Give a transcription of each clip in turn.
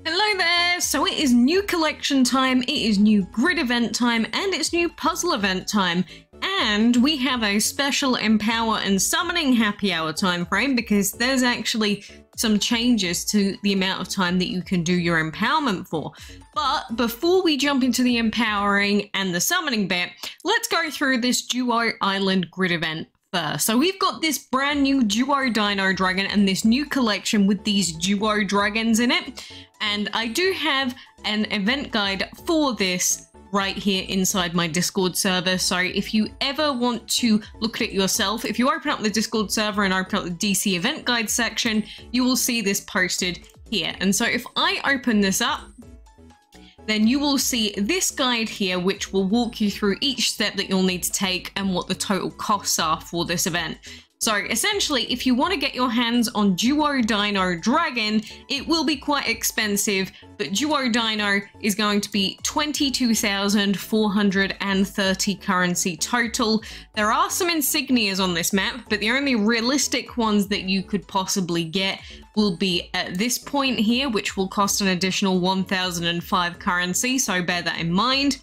Hello there! So it is new collection time, it is new grid event time, and it's new puzzle event time. And we have a special Empower and Summoning Happy Hour time frame because there's actually some changes to the amount of time that you can do your empowerment for. But before we jump into the empowering and the summoning bit, let's go through this Duo Island grid event first. So we've got this brand new Duo-Dino dragon and this new collection with these Duo dragons in it. And I do have an event guide for this right here inside my Discord server. So if you ever want to look at it yourself, if you open up the Discord server and open up the DC event guide section, you will see this posted here. And so if I open this up, then you will see this guide here, which will walk you through each step that you'll need to take and what the total costs are for this event. So essentially, if you want to get your hands on Duo-Dino Dragon, it will be quite expensive, but Duo-Dino is going to be 22,430 currency total. There are some insignias on this map, but the only realistic ones that you could possibly get will be at this point here, which will cost an additional 1,005 currency, so bear that in mind.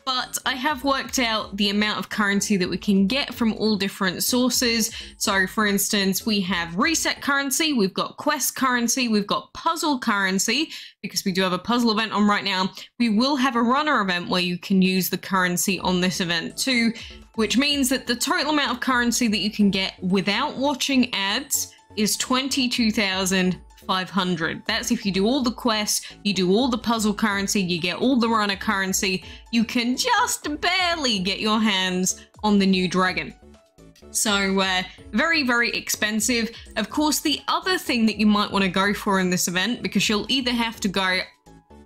But I have worked out the amount of currency that we can get from all different sources. So for instance, we have reset currency, we've got quest currency, we've got puzzle currency, because we do have a puzzle event on right now. We will have a runner event where you can use the currency on this event too, which means that the total amount of currency that you can get without watching ads is 22,500. That's if you do all the quests, you do all the puzzle currency, you get all the runner currency, you can just barely get your hands on the new dragon. So very, very expensive. Of course, the other thing that you might want to go for in this event, because you'll either have to go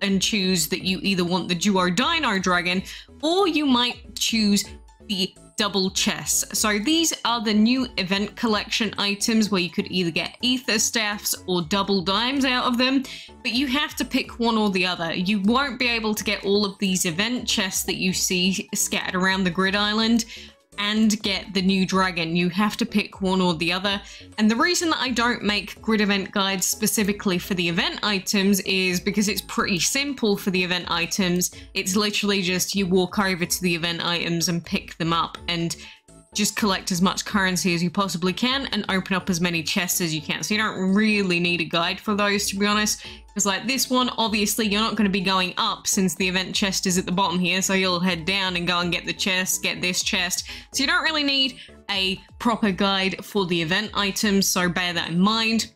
and choose that you either want the Duo-Dino dragon, or you might choose the double chests. So these are the new event collection items where you could either get ether staffs or double dimes out of them, but you have to pick one or the other. You won't be able to get all of these event chests that you see scattered around the grid island and get the new dragon. You have to pick one or the other. And the reason that I don't make grid event guides specifically for the event items is because it's pretty simple for the event items. It's literally just you walk over to the event items and pick them up and just collect as much currency as you possibly can and open up as many chests as you can. So you don't really need a guide for those, to be honest. Because like this one, obviously you're not going to be going up since the event chest is at the bottom here. So you'll head down and go and get the chest, get this chest. So you don't really need a proper guide for the event items. So bear that in mind.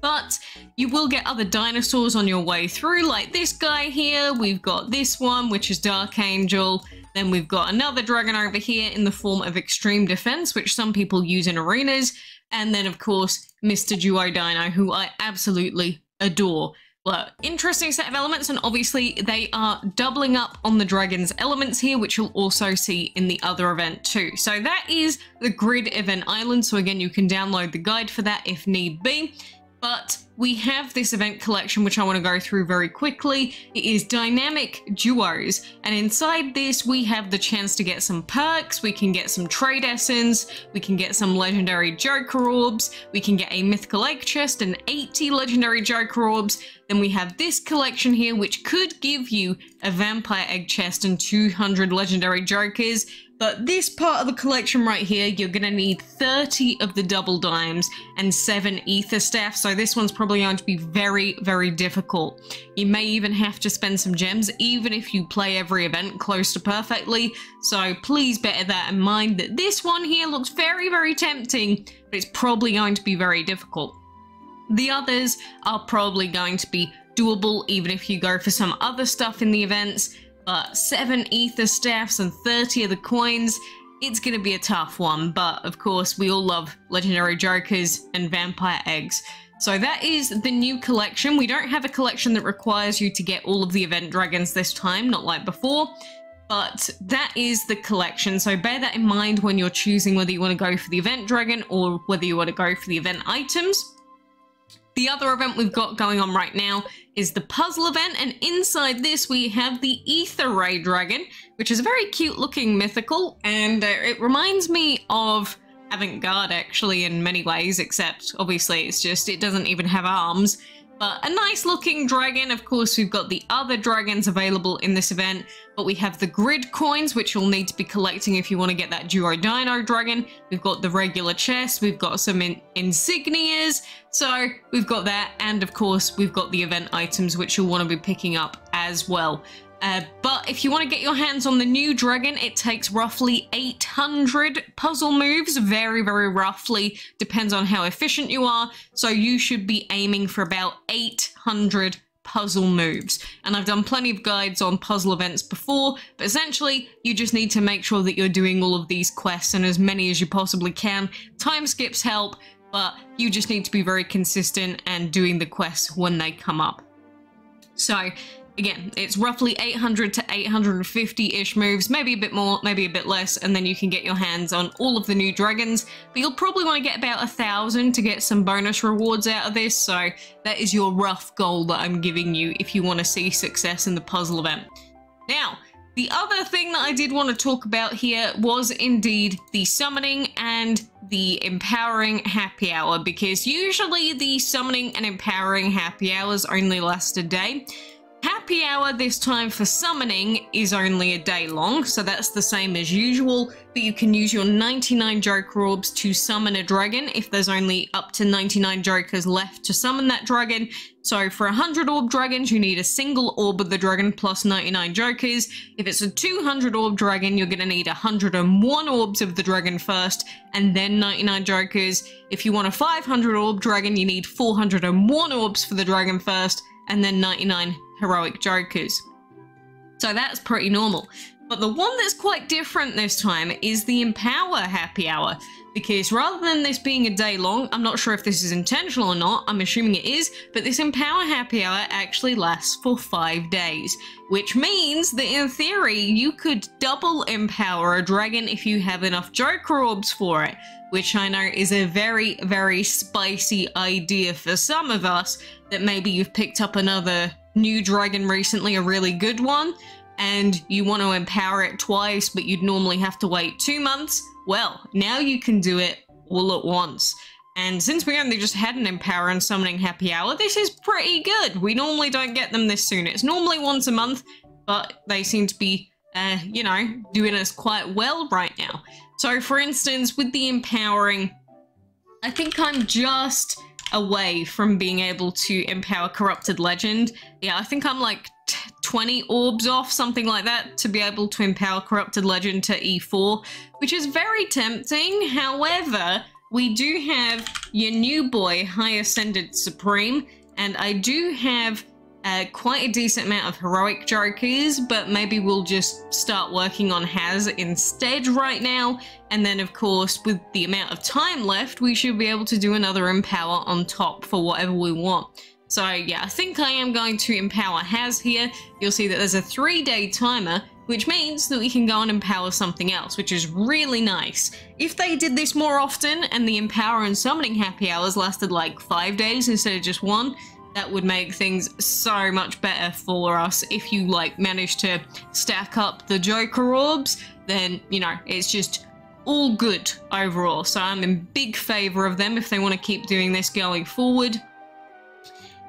But you will get other dinosaurs on your way through, like this guy here. We've got this one, which is Dark Angel. Then we've got another dragon over here in the form of Extreme Defense, which some people use in arenas. And then, of course, Mr. Duo-Dino, who I absolutely adore. Well, interesting set of elements, and obviously they are doubling up on the dragon's elements here, which you'll also see in the other event too. So that is the grid event island. So again, you can download the guide for that if need be. But we have this event collection, which I want to go through very quickly. It is dynamic duos, and inside this we have the chance to get some perks, we can get some trade essence, we can get some legendary Joker orbs, we can get a mythical egg chest and 80 legendary Joker orbs. Then we have this collection here, which could give you a vampire egg chest and 200 legendary Jokers. But this part of the collection right here, you're going to need 30 of the double dimes and 7 ether staffs. So this one's probably going to be very, very difficult. You may even have to spend some gems, even if you play every event close to perfectly. So please bear that in mind, that this one here looks very, very tempting, but it's probably going to be very difficult. The others are probably going to be doable, even if you go for some other stuff in the events. But 7 ether staffs and 30 of the coins, it's going to be a tough one. But of course, we all love legendary Jokers and vampire eggs. So that is the new collection. We don't have a collection that requires you to get all of the event dragons this time, not like before. But that is the collection. So bear that in mind when you're choosing whether you want to go for the event dragon or whether you want to go for the event items. The other event we've got going on right now is the puzzle event, and inside this we have the Ether Ray Dragon, which is a very cute looking mythical, and it reminds me of Avant-Garde actually in many ways, except obviously it's just, it doesn't even have arms. But a nice looking dragon. Of course, we've got the other dragons available in this event, but we have the grid coins, which you'll need to be collecting if you want to get that Duo-Dino dragon. We've got the regular chest, we've got some insignias, so we've got that, and of course, we've got the event items, which you'll want to be picking up as well. But if you want to get your hands on the new dragon, it takes roughly 800 puzzle moves, very, very roughly, depends on how efficient you are, so you should be aiming for about 800 puzzle moves. And I've done plenty of guides on puzzle events before, but essentially, you just need to make sure that you're doing all of these quests and as many as you possibly can. Time skips help, but you just need to be very consistent and doing the quests when they come up. So, again, it's roughly 800 to 850-ish moves, maybe a bit more, maybe a bit less, and then you can get your hands on all of the new dragons. But you'll probably want to get about 1,000 to get some bonus rewards out of this, so that is your rough goal that I'm giving you if you want to see success in the puzzle event. Now, the other thing that I did want to talk about here was indeed the summoning and the empowering happy hour, because usually the summoning and empowering happy hours only last a day. Happy hour this time for summoning is only a day long, so that's the same as usual, but you can use your 99 Joker orbs to summon a dragon if there's only up to 99 Jokers left to summon that dragon. So for 100 orb dragons, you need a single orb of the dragon plus 99 Jokers. If it's a 200 orb dragon, you're going to need 101 orbs of the dragon first, and then 99 Jokers. If you want a 500 orb dragon, you need 401 orbs for the dragon first, and then 99 heroic Jokers. So that's pretty normal. But the one that's quite different this time is the Empower Happy Hour, because rather than this being a day long, I'm not sure if this is intentional or not, I'm assuming it is, but this Empower Happy Hour actually lasts for 5 days, which means that in theory, you could double empower a dragon if you have enough Joker orbs for it, which I know is a very, very spicy idea for some of us, that maybe you've picked up another new dragon recently, a really good one, and you want to empower it twice, but you'd normally have to wait 2 months. Well, now you can do it all at once. And since we only just had an Empower and Summoning Happy Hour, this is pretty good. We normally don't get them this soon. It's normally once a month, but they seem to be, you know, doing us quite well right now. So for instance, with the Empowering, I think I'm just away from being able to empower Corrupted Legend. Yeah, I think I'm like 20 orbs off, something like that, to be able to empower Corrupted Legend to E4, which is very tempting. However, we do have your new boy, High Ascended Supreme, and I do have quite a decent amount of heroic Jokers, but maybe we'll just start working on Has instead right now, and then of course with the amount of time left we should be able to do another Empower on top for whatever we want. So yeah, I think I am going to empower Has here. You'll see that there's a 3-day timer, which means that we can go and empower something else, which is really nice. If they did this more often and the Empower and Summoning Happy Hours lasted like 5 days instead of just 1, that would make things so much better for us. If you like manage to stack up the Joker orbs, then, you know, it's just all good overall. So I'm in big favor of them if they want to keep doing this going forward.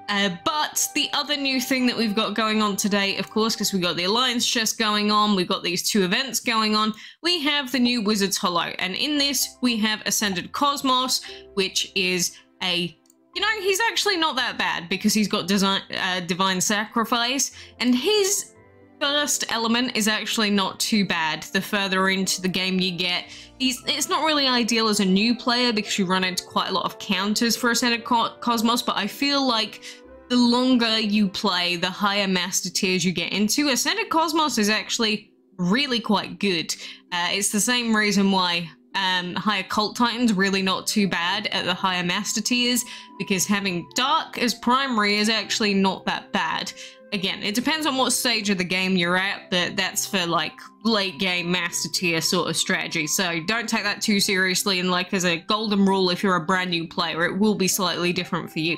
But the other new thing that we've got going on today, of course, because we've got the Alliance chest going on, we've got these 2 events going on, we have the new Wizard's Hollow. And in this, we have Ascended Cosmos, which is a... You know, he's actually not that bad because he's got Divine Sacrifice, and his first element is actually not too bad. The further into the game you get, it's not really ideal as a new player because you run into quite a lot of counters for Ascended Cosmos, but I feel like the longer you play, the higher master tiers you get into. Ascended Cosmos is actually really quite good. It's the same reason why higher Cult Titan's really not too bad at the higher master tiers, because having Dark as primary is actually not that bad. Again, it depends on what stage of the game you're at, but that's for like late game master tier sort of strategy. So don't take that too seriously, and like as a golden rule, if you're a brand new player, it will be slightly different for you.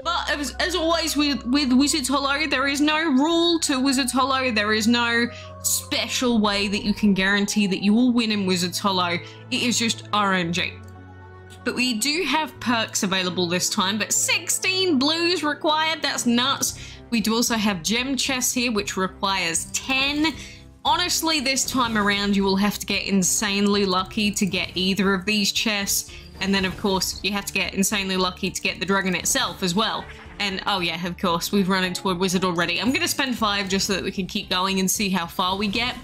But as always with Wizard's Hollow, there is no rule to Wizard's Hollow. There is no special way that you can guarantee that you will win in Wizard's Hollow. It is just RNG. But we do have perks available this time, but 16 blues required. That's nuts. We do also have gem chests here, which requires 10. Honestly, this time around, you will have to get insanely lucky to get either of these chests. And then, of course, you have to get insanely lucky to get the dragon itself as well. And, oh yeah, of course, we've run into a wizard already. I'm going to spend 5 just so that we can keep going and see how far we get.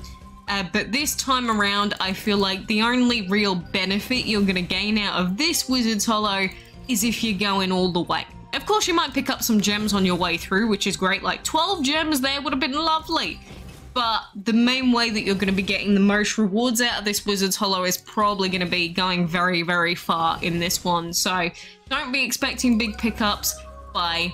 But this time around, I feel like the only real benefit you're going to gain out of this Wizard's Hollow is if you're going all the way. Of course, you might pick up some gems on your way through, which is great. Like 12 gems there would have been lovely. But the main way that you're going to be getting the most rewards out of this Wizard's Hollow is probably going to be going very, very far in this one. So don't be expecting big pickups by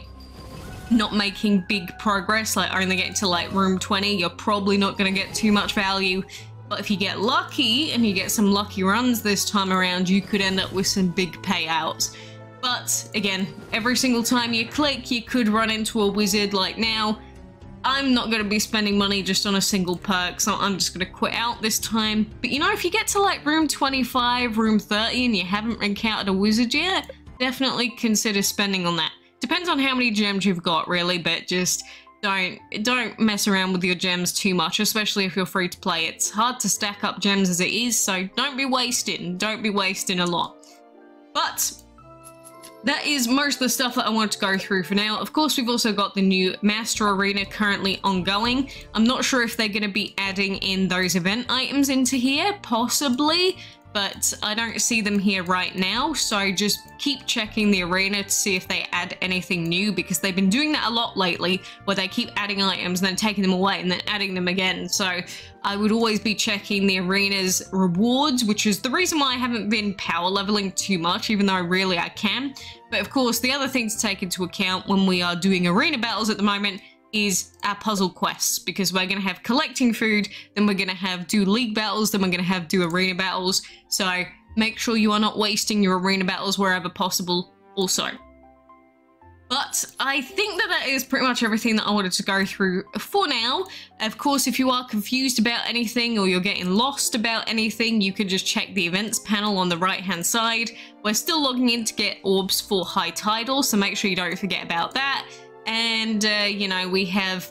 not making big progress, like only getting to like room 20. You're probably not going to get too much value. But if you get lucky and you get some lucky runs this time around, you could end up with some big payouts. But again, every single time you click, you could run into a wizard. Like now, I'm not going to be spending money just on a single perk, so I'm just going to quit out this time. But you know, if you get to like room 25, room 30, and you haven't encountered a wizard yet, definitely consider spending on that. Depends on how many gems you've got, really, but just don't mess around with your gems too much, especially if you're free to play. It's hard to stack up gems as it is, so don't be wasting a lot. But that is most of the stuff that I wanted to go through for now. Of course, we've also got the new Master Arena currently ongoing. I'm not sure if they're going to be adding in those event items into here, possibly, but I don't see them here right now, so just keep checking the arena to see if they add anything new, because they've been doing that a lot lately, where they keep adding items and then taking them away and then adding them again. So I would always be checking the arena's rewards, which is the reason why I haven't been power leveling too much, even though really I can. But of course, the other thing to take into account when we are doing arena battles at the moment is our puzzle quests, because we're going to have collecting food, then we're going to have do league battles, then we're going to have do arena battles. So make sure you are not wasting your arena battles wherever possible also. But I think that is pretty much everything that I wanted to go through for now. Of course, if you are confused about anything or you're getting lost about anything, you can just check the events panel on the right hand side. We're still logging in to get orbs for high tidal, so make sure you don't forget about that. And, you know, we have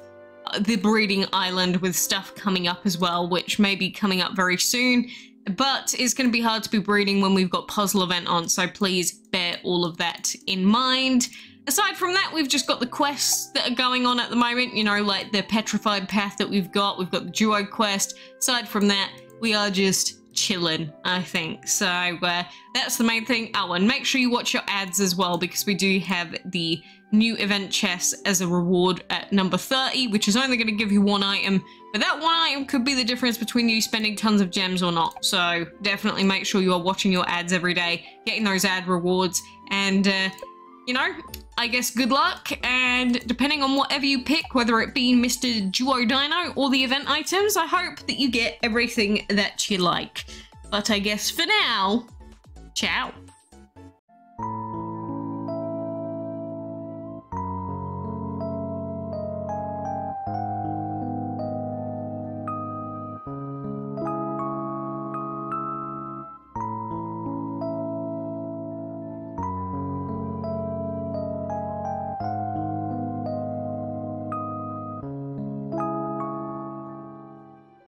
the breeding island with stuff coming up as well, which may be coming up very soon. But it's going to be hard to be breeding when we've got puzzle event on, so please bear all of that in mind. Aside from that, we've just got the quests that are going on at the moment, you know, like the petrified path that we've got the duo quest. Aside from that, we are just chilling, I think. So that's the main thing. Oh, and make sure you watch your ads as well, because we do have the new event chest as a reward at number 30, which is only going to give you 1 item, but that 1 item could be the difference between you spending tons of gems or not. So definitely make sure you are watching your ads every day, getting those ad rewards, and you know, I guess good luck, and depending on whatever you pick, whether it be Mr. Duo-Dino or the event items, I hope that you get everything that you like. But I guess for now, ciao.